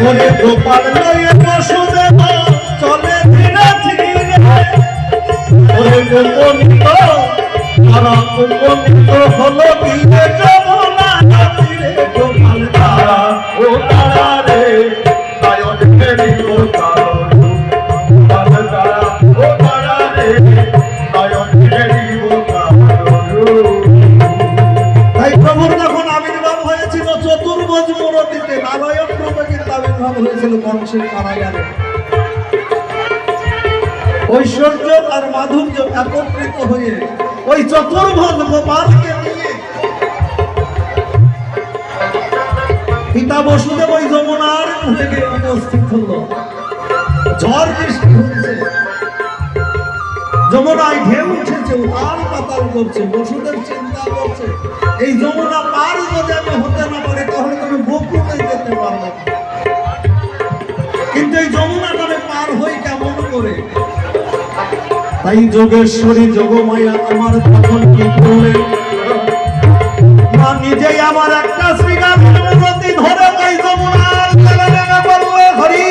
ওরে গোপাল লয়ে বসুদেব চলে ধীরে ধীরে ওরে গোপনীত তারা গোপনীত হলো ধীরে যমুনা তীরে গোপাল তারা ও তারা রে নয়ন ফেরিল কারণ গোপাল তারা ও তারা রে নয়ন ফেরিল কারণ। তাই প্রভুর যখন আবির্ভাব হয়েছিল চতুর্ভুজ মূর্তিতে নারায়ণ রূপে কিন্তু আবির্ভাব হয়েছিল কংসের কারাগারে। ঐশ্বর্য আর মাধুর্য একত্রিত হয়ে ওই চতুর্ভুজ গোপালকে নিয়ে পিতা বসুদেব ওই যমুনার মুখে গিয়ে উপস্থিত হলো। ঝড় বৃষ্টি হচ্ছে, যমুনায় ঢেউ উঠেছে, উতাল পাতাল করছে। বসুদেব চিন্তা করছে এই যমুনা পার যদি আমি হতে না পারি তাহলে তুমি বকুলে যেতে পারবে, কিন্তু এই যমুনাটা আমি পার হই কেমন করে? তাই যোগেশ্বরী যোগমায়া আমার তখন কি করলে মা নিজেই আমার একটা শ্রীগানের মূর্তি ধরে ওই যমুনার জলে নেমে পড়লো। হরি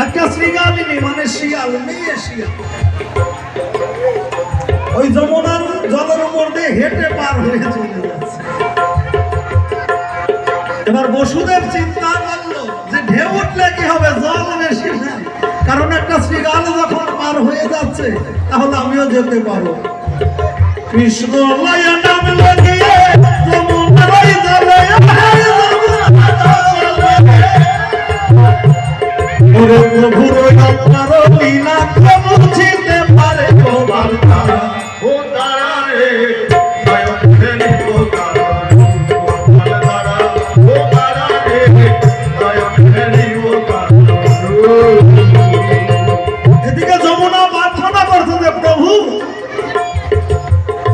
একটা শ্রীগালিনী মানে শিয়াল, মেয়ে শিয়াল ওই যমুনার জলের উপর দিয়ে হেঁটে পার হয়ে চলে যাচ্ছে। এবার বসুদেব চিন্তা করলো যে ঢেউ উঠলে কি হবে, জল বেশি নাই, কারণ একটা শ্রীগাল যখন পার হয়ে যাচ্ছে তাহলে আমিও যেতে পারবো। কৃষ্ণ লয়ে নাম লাগিয়ে যমুনার ওই জলে ওরে প্রভুর ওই আপনার লীলা কেমন বুঝিতে পারে গোপাল তারা ও তারা রে নয়ন ফেরিল কারণ গোপাল তারা ও তারা রে নয়ন ফেরিল কারণ। এদিকে যমুনা প্রার্থনা করছে যে প্রভু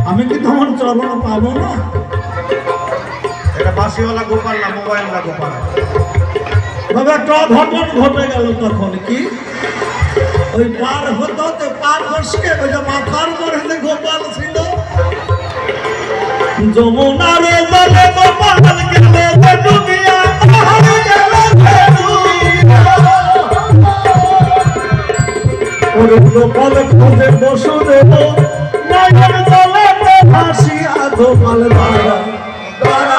আমি কি তোমার চরণ পাবো না? এটা বাসিওয়ালা গোপাল না মোবাইলওয়ালা গোপাল। তবে একটা অঘটন ঘটে গেল। তখন কি ওই পার হতে পার বসকে ওই যে মাথার উপরে যে গোপাল ছিল, যমুনার জলে গোপাল গেলে ডুবিয়া ওরে গোপাল খোঁজে বসুদেব নয়ন জলে ভাসিয়া গোপাল তারা তারা